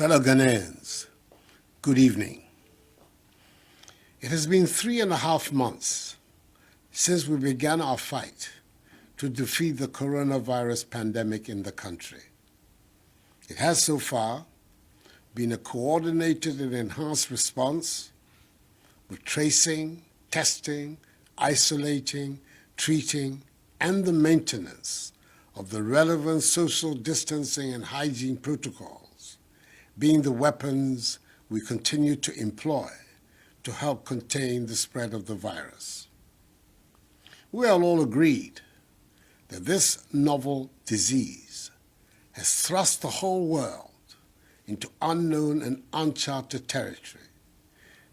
Fellow Ghanaians, good evening. It has been 3.5 months since we began our fight to defeat the coronavirus pandemic in the country. It has so far been a coordinated and enhanced response with tracing, testing, isolating, treating, and the maintenance of the relevant social distancing and hygiene protocols being the weapons we continue to employ to help contain the spread of the virus. We are all agreed that this novel disease has thrust the whole world into unknown and uncharted territory,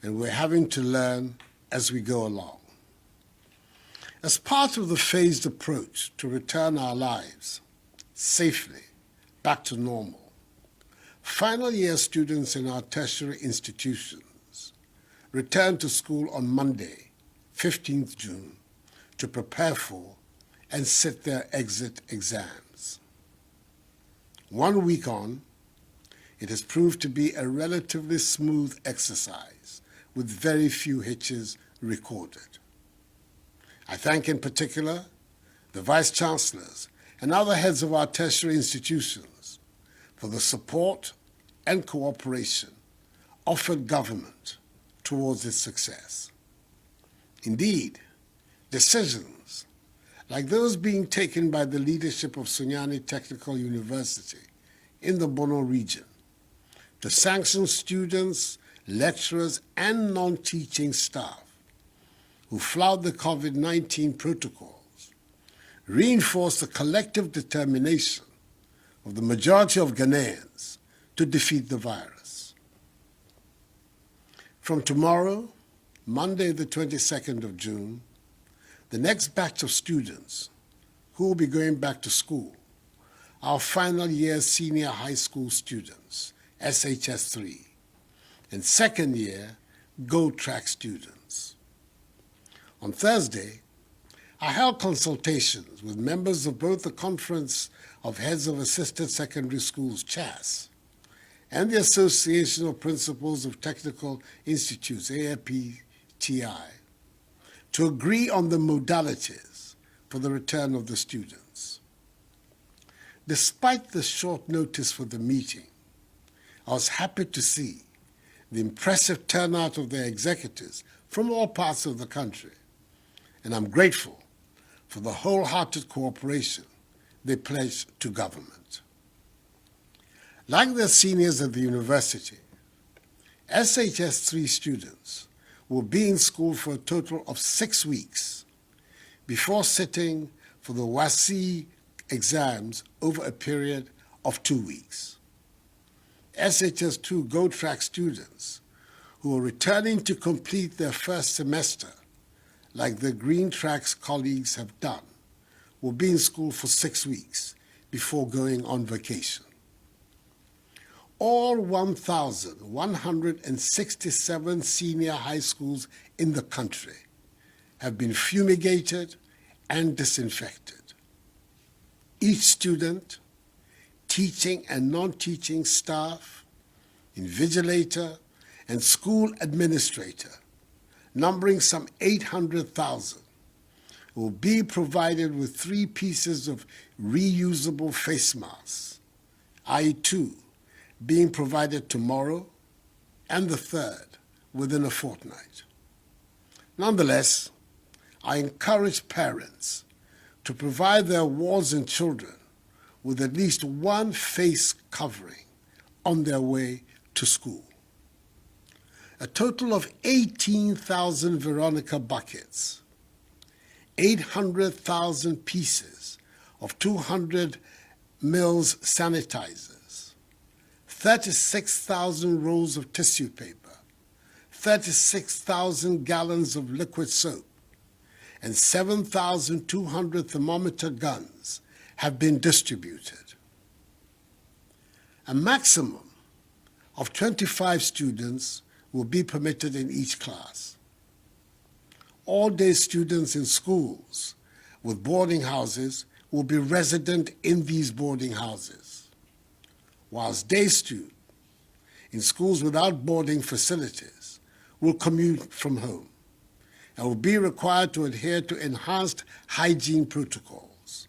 and we're having to learn as we go along. As part of the phased approach to return our lives safely back to normal, final year students in our tertiary institutions return to school on Monday, 15th June, to prepare for and sit their exit exams. 1 week on, it has proved to be a relatively smooth exercise with very few hitches recorded. I thank in particular the Vice Chancellors and other heads of our tertiary institutions for the support and cooperation offered government towards its success. Indeed, decisions like those being taken by the leadership of Sunyani Technical University in the Bono region to sanction students, lecturers, and non-teaching staff who flout the COVID-19 protocols reinforce the collective determination of the majority of Ghanaians to defeat the virus. From tomorrow, Monday the 22nd of June, the next batch of students who will be going back to school, our final year senior high school students, SHS3, and second year Gold Track students. On Thursday, I held consultations with members of both the Conference of Heads of Assisted Secondary Schools, CHAS, and the Association of Principals of Technical Institutes, AFPTI, to agree on the modalities for the return of the students. Despite the short notice for the meeting, I was happy to see the impressive turnout of their executives from all parts of the country, and I'm grateful for the wholehearted cooperation they pledged to government. Like their seniors at the university, SHS3 students will be in school for a total of 6 weeks before sitting for the WASI exams over a period of 2 weeks. SHS2 Gold Track students who are returning to complete their first semester, like their Green Tracks colleagues have done, will be in school for 6 weeks before going on vacation. All 1,167 senior high schools in the country have been fumigated and disinfected. Each student, teaching and non-teaching staff, invigilator, and school administrator, numbering some 800,000, will be provided with 3 pieces of reusable face masks, i.e. 2 being provided tomorrow and the 3rd within a fortnight. Nonetheless, I encourage parents to provide their wards and children with at least 1 face covering on their way to school. A total of 18,000 Veronica buckets, 800,000 pieces of 200 mils sanitizers, 36,000 rolls of tissue paper, 36,000 gallons of liquid soap, and 7,200 thermometer guns have been distributed. A maximum of 25 students will be permitted in each class. All-day students in schools with boarding houses will be resident in these boarding houses, whilst day students in schools without boarding facilities will commute from home and will be required to adhere to enhanced hygiene protocols.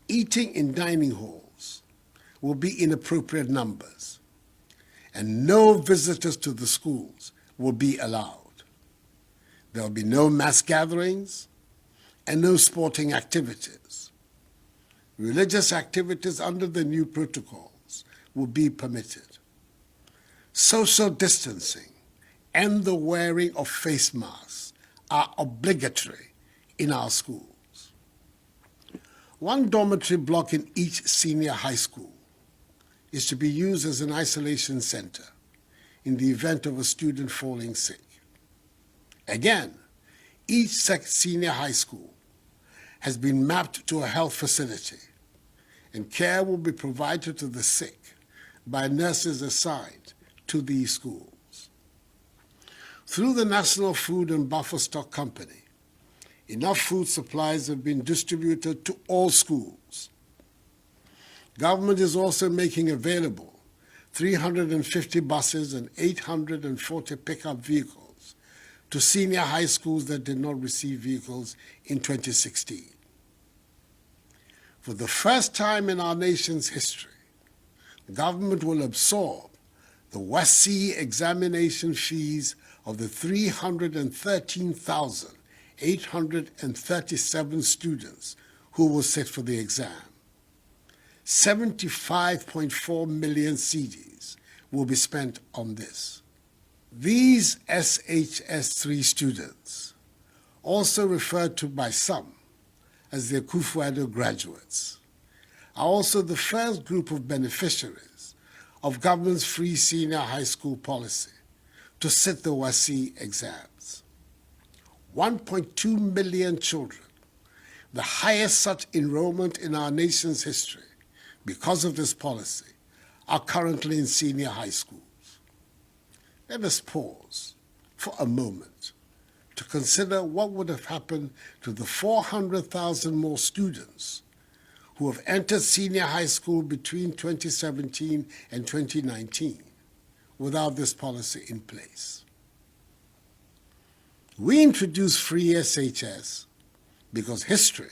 Eating in dining halls will be in appropriate numbers, and no visitors to the schools will be allowed. There will be no mass gatherings and no sporting activities. Religious activities under the new protocols will be permitted. Social distancing and the wearing of face masks are obligatory in our schools. One dormitory block in each senior high school is to be used as an isolation center in the event of a student falling sick. Again, each senior high school has been mapped to a health facility, and care will be provided to the sick by nurses assigned to these schools. Through the National Food and Buffer Stock Company, enough food supplies have been distributed to all schools. Government is also making available 350 buses and 840 pickup vehicles to senior high schools that did not receive vehicles in 2016. For the first time in our nation's history, government will absorb the WASSCE examination fees of the 313,837 students who will sit for the exam. 75.4 million cedis will be spent on this. These SHS3 students, also referred to by some as the Akufo-Addo graduates, are also the first group of beneficiaries of government's free senior high school policy to sit the WASSCE exams. 1.2 million children, the highest such enrollment in our nation's history because of this policy, are currently in senior high schools. Let us pause for a moment to consider what would have happened to the 400,000 more students who have entered senior high school between 2017 and 2019 without this policy in place. We introduced free SHS because history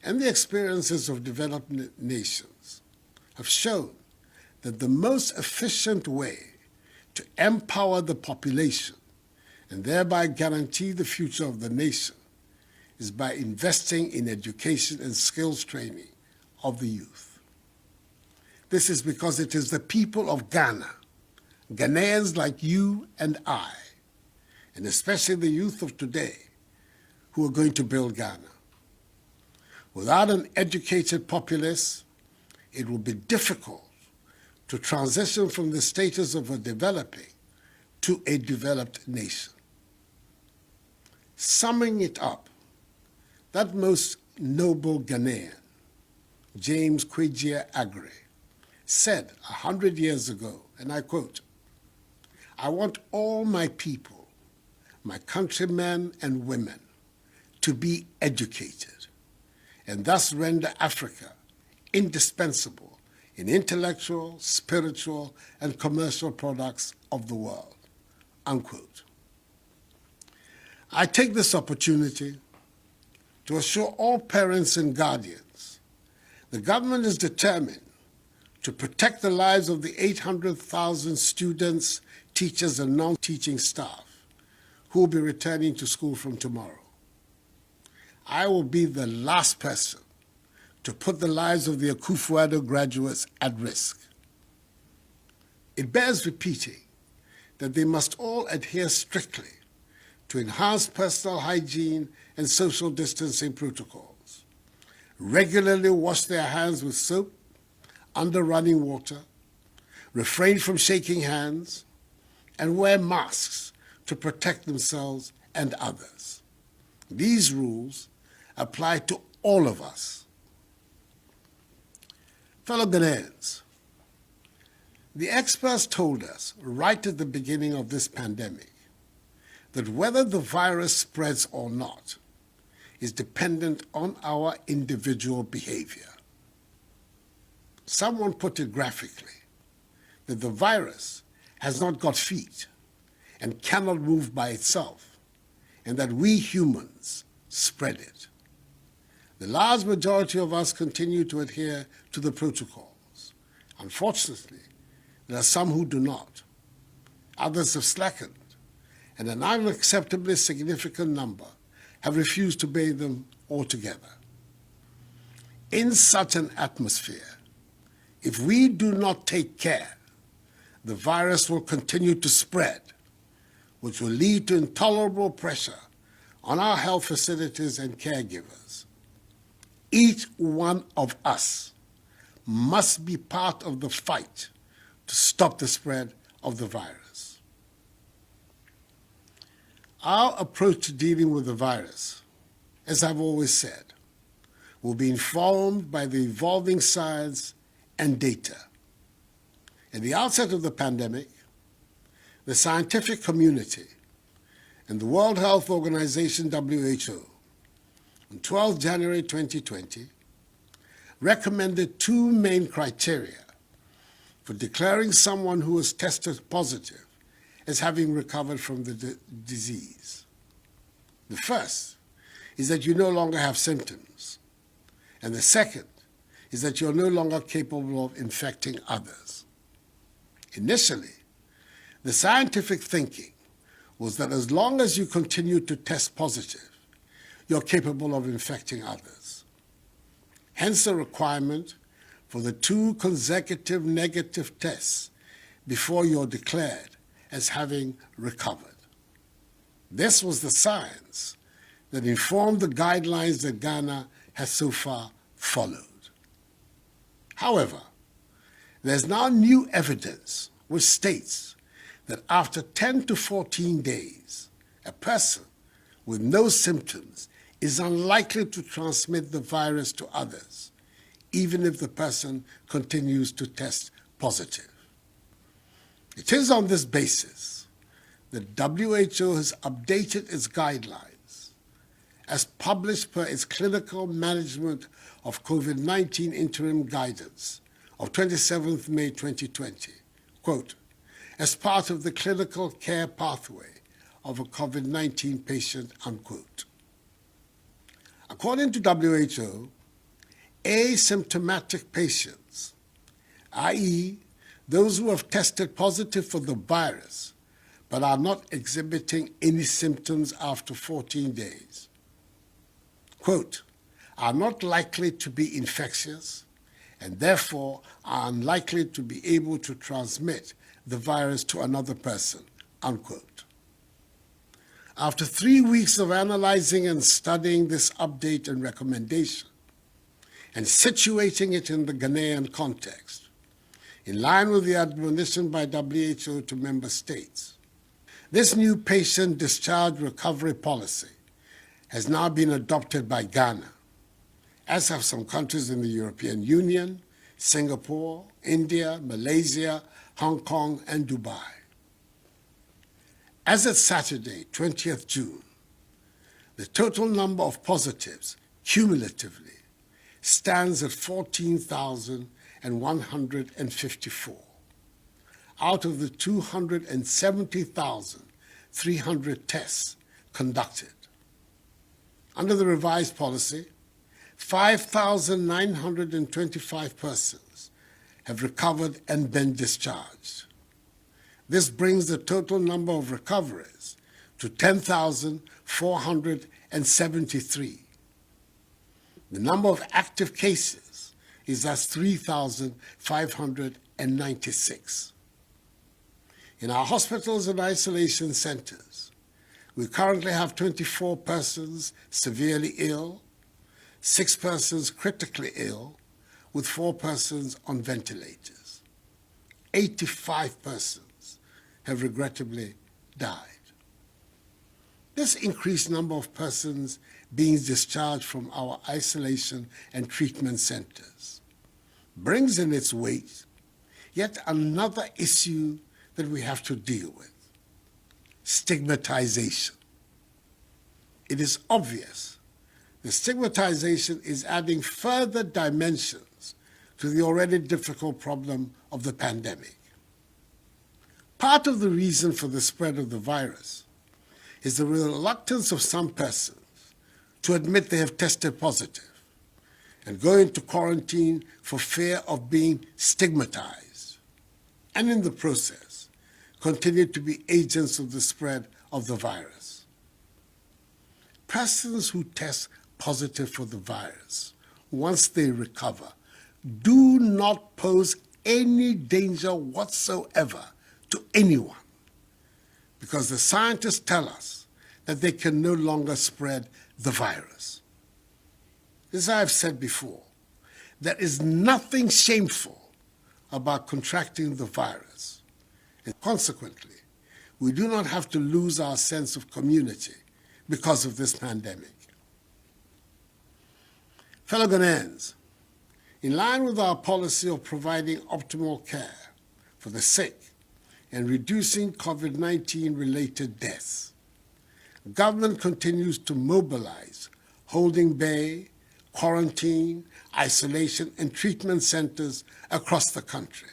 and the experiences of developed nations have shown that the most efficient way to empower the population and thereby guarantee the future of the nation is by investing in education and skills training of the youth. This is because it is the people of Ghana, Ghanaians like you and I, and especially the youth of today, who are going to build Ghana. Without an educated populace, it will be difficult to transition from the status of a developing to a developed nation. Summing it up, that most noble Ghanaian, James Kwegyir Aggrey, said 100 years ago, and I quote, "I want all my people, my countrymen and women, to be educated, and thus render Africa indispensable in intellectual, spiritual, and commercial products of the world," unquote. I take this opportunity to assure all parents and guardians the government is determined to protect the lives of the 800,000 students, teachers, and non-teaching staff who will be returning to school from tomorrow. I will be the last person to put the lives of the Akufo-Addo graduates at risk. It bears repeating that they must all adhere strictly to enhanced personal hygiene and social distancing protocols, regularly wash their hands with soap under running water, refrain from shaking hands, and wear masks to protect themselves and others. These rules apply to all of us. Fellow Ghanaians, the experts told us right at the beginning of this pandemic that whether the virus spreads or not is dependent on our individual behavior. Someone put it graphically that the virus has not got feet and cannot move by itself, and that we humans spread it. The large majority of us continue to adhere to the protocols. Unfortunately, there are some who do not. Others have slackened, and an unacceptably significant number have refused to obey them altogether. In such an atmosphere, if we do not take care, the virus will continue to spread, which will lead to intolerable pressure on our health facilities and caregivers. Each one of us must be part of the fight to stop the spread of the virus. Our approach to dealing with the virus, as I've always said, will be informed by the evolving science and data. At the outset of the pandemic, the scientific community and the World Health Organization, WHO, on 12 January 2020, recommended two main criteria for declaring someone who was tested positive as having recovered from the disease. The first is that you no longer have symptoms, and the second is that you're no longer capable of infecting others. Initially, the scientific thinking was that as long as you continue to test positive, you're capable of infecting others. Hence the requirement for the 2 consecutive negative tests before you're declared as having recovered. This was the science that informed the guidelines that Ghana has so far followed. However, there's now new evidence which states that after 10 to 14 days, a person with no symptoms is unlikely to transmit the virus to others, even if the person continues to test positive. It is on this basis that WHO has updated its guidelines as published per its Clinical Management of COVID-19 Interim Guidance of 27th May 2020, quote, as part of the clinical care pathway of a COVID-19 patient, unquote. According to WHO, asymptomatic patients, i.e., those who have tested positive for the virus but are not exhibiting any symptoms after 14 days, quote, are not likely to be infectious and therefore are unlikely to be able to transmit the virus to another person, unquote. After 3 weeks of analyzing and studying this update and recommendation and situating it in the Ghanaian context, in line with the admonition by WHO to member states, this new patient discharge recovery policy has now been adopted by Ghana, as have some countries in the European Union, Singapore, India, Malaysia, Hong Kong, and Dubai. As of Saturday, 20th June, the total number of positives cumulatively stands at 14,154 out of the 270,300 tests conducted. Under the revised policy, 5,925 persons have recovered and been discharged. This brings the total number of recoveries to 10,473. The number of active cases is at 3,596. In our hospitals and isolation centers, we currently have 24 persons severely ill, 6 persons critically ill, with 4 persons on ventilators. 85 persons have regrettably died. This increased number of persons being discharged from our isolation and treatment centers brings in its wake yet another issue that we have to deal with: stigmatization. It is obvious the stigmatization is adding further dimensions to the already difficult problem of the pandemic. Part of the reason for the spread of the virus is the reluctance of some persons to admit they have tested positive and go into quarantine for fear of being stigmatized, and in the process, continue to be agents of the spread of the virus. Persons who test positive for the virus, once they recover, do not pose any danger whatsoever to anyone, because the scientists tell us that they can no longer spread the virus. As I have said before, there is nothing shameful about contracting the virus, and consequently, we do not have to lose our sense of community because of this pandemic. Fellow Ghanaians, in line with our policy of providing optimal care for the sick and reducing COVID-19 related deaths, government continues to mobilize holding bay, quarantine, isolation, and treatment centers across the country.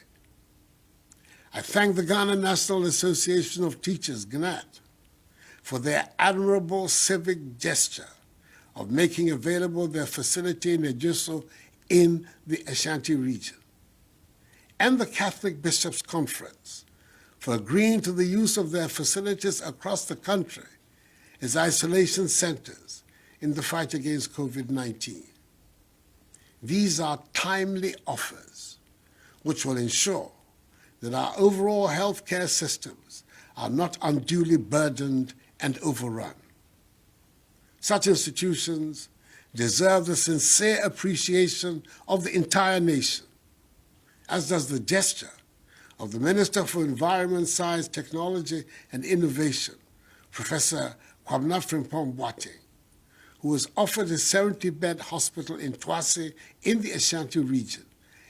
I thank the Ghana National Association of Teachers, GNAT, for their admirable civic gesture of making available their facility in Ejiso in the Ashanti region, and the Catholic Bishops' Conference for agreeing to the use of their facilities across the country as isolation centers in the fight against COVID-19. These are timely offers which will ensure that our overall healthcare systems are not unduly burdened and overrun. Such institutions deserve the sincere appreciation of the entire nation, as does the gesture of the Minister for Environment, Science, Technology and Innovation, Professor Kwabena Frimpong-Boateng, who was offered a 70-bed hospital in Twase in the Ashanti region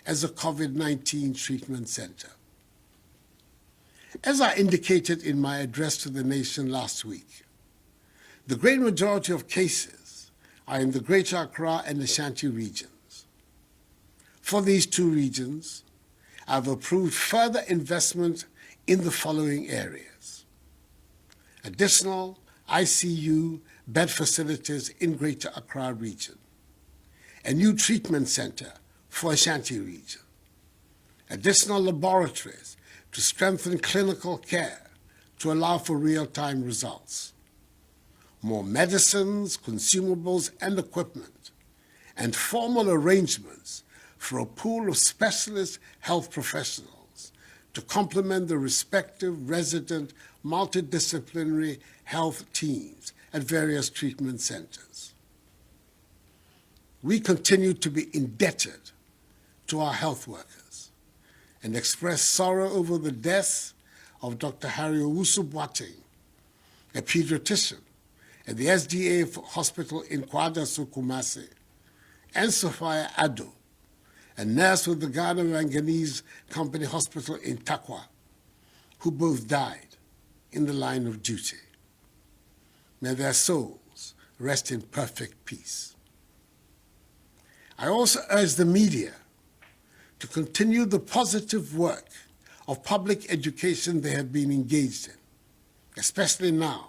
as a COVID-19 treatment center. As I indicated in my address to the nation last week, the great majority of cases are in the Greater Accra and Ashanti regions. For these two regions, I've approved further investment in the following areas: additional ICU bed facilities in Greater Accra region, a new treatment center for Ashanti region, additional laboratories to strengthen clinical care to allow for real-time results, more medicines, consumables, and equipment, and formal arrangements for a pool of specialist health professionals to complement the respective resident multidisciplinary health teams at various treatment centers. We continue to be indebted to our health workers and express sorrow over the death of Dr. Harry Owusu-Boateng, a pediatrician at the SDA Hospital in Kwadaso, Kumasi, and Sophia Addo, a nurse with the Ghana Manganese Company Hospital in Takwa, who both died in the line of duty. May their souls rest in perfect peace. I also urge the media to continue the positive work of public education they have been engaged in, especially now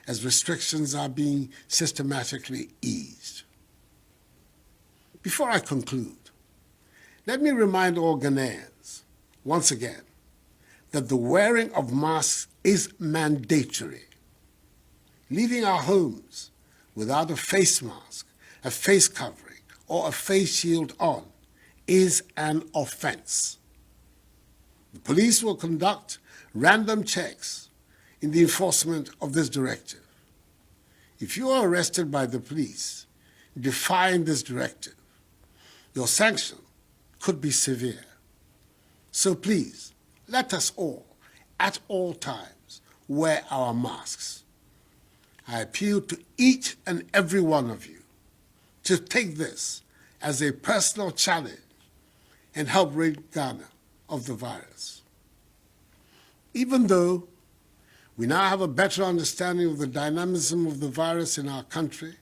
as restrictions are being systematically eased. Before I conclude, let me remind all Ghanaians, once again, that the wearing of masks is mandatory. Leaving our homes without a face mask, a face covering, or a face shield on is an offense. The police will conduct random checks in the enforcement of this directive. If you are arrested by the police defying this directive, your sanction could be severe. So please, let us all, at all times, wear our masks. I appeal to each and every one of you to take this as a personal challenge and help rid Ghana of the virus. Even though we now have a better understanding of the dynamism of the virus in our country,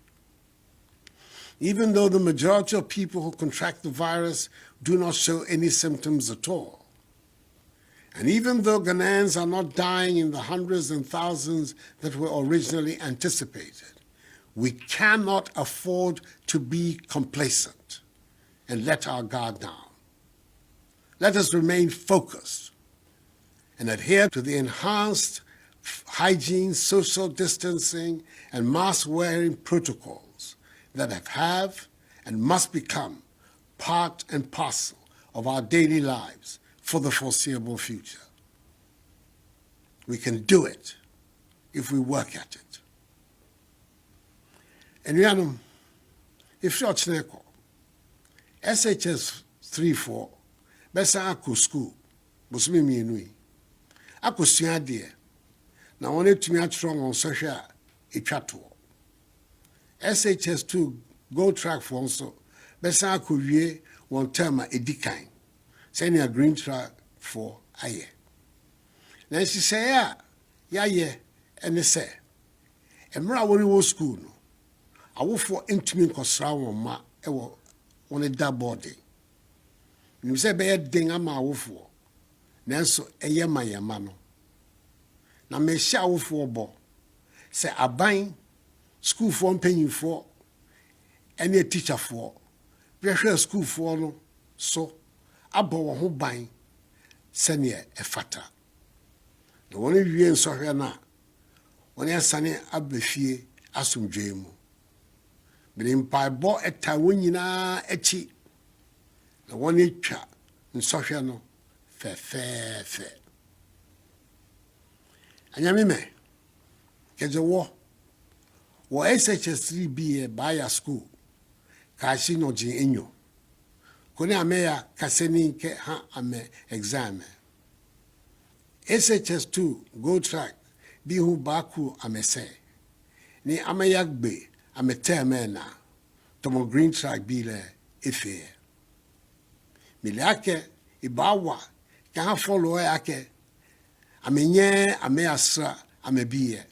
even though the majority of people who contract the virus do not show any symptoms at all, And even though Ghanaians are not dying in the hundreds and thousands that were originally anticipated, we cannot afford to be complacent and let our guard down. Let us remain focused and adhere to the enhanced hygiene, social distancing, and mask-wearing protocols that have and must become part and parcel of our daily lives for the foreseeable future. We can do it if we work at it. And if you're Chineko, SHS 3-4, besa ako school, bosumi mienui, ako suade, na one tumi atro on social etwato. SHS 2 go track for also, besa ako wie one term edikan. Send a green track for aye. Then she say, yeah, and they say, and Mra was school. No, I will for intimate cosra ma ewo on a da body. You say, be a ding a ma for. Nanso, a yama yamano. Now, me shower for bo. Say, a buying school for paying for any teacher for. Pressure school for no, so. Abo ho ban sene e fata na woni wie nsohwe na woni asane abefie asomdwe mu bilimpa bo eta wonyina echi na woni twa nsohwe no fe anyame me keje wo SHS 3B ba ya school ka shi no jin enyo kone ameya kaseni ke ha ame exam. SHS 2 go track bi hu baku amese. Ni ameya gbe ame temena tomo green track bi le efe. Milake ibawa ka ha follow yake amenye ameyasra amebiye.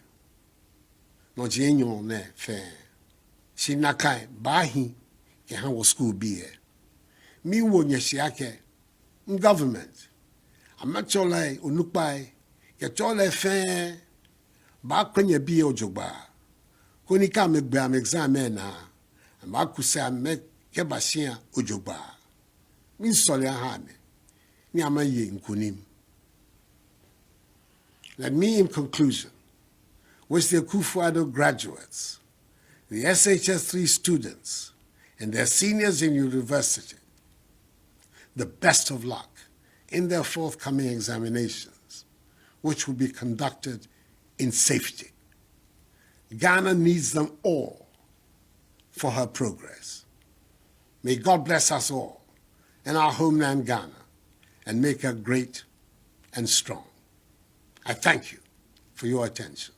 No jenyo ne fe. Sinakai bahi ke ha wo school biye. Mi wo nyesiake government amachole onupai ke chole fe ba kwenye bi ojogba koni ka me gba me exam na ba kusa me ke basia ojogba mi sole ha me ni amaye nkunim. Let me in conclusion wish the Kufuado graduates, the SHS 3 students and their seniors in university the best of luck in their forthcoming examinations, which will be conducted in safety. Ghana needs them all for her progress. May God bless us all in our homeland Ghana and make her great and strong. I thank you for your attention.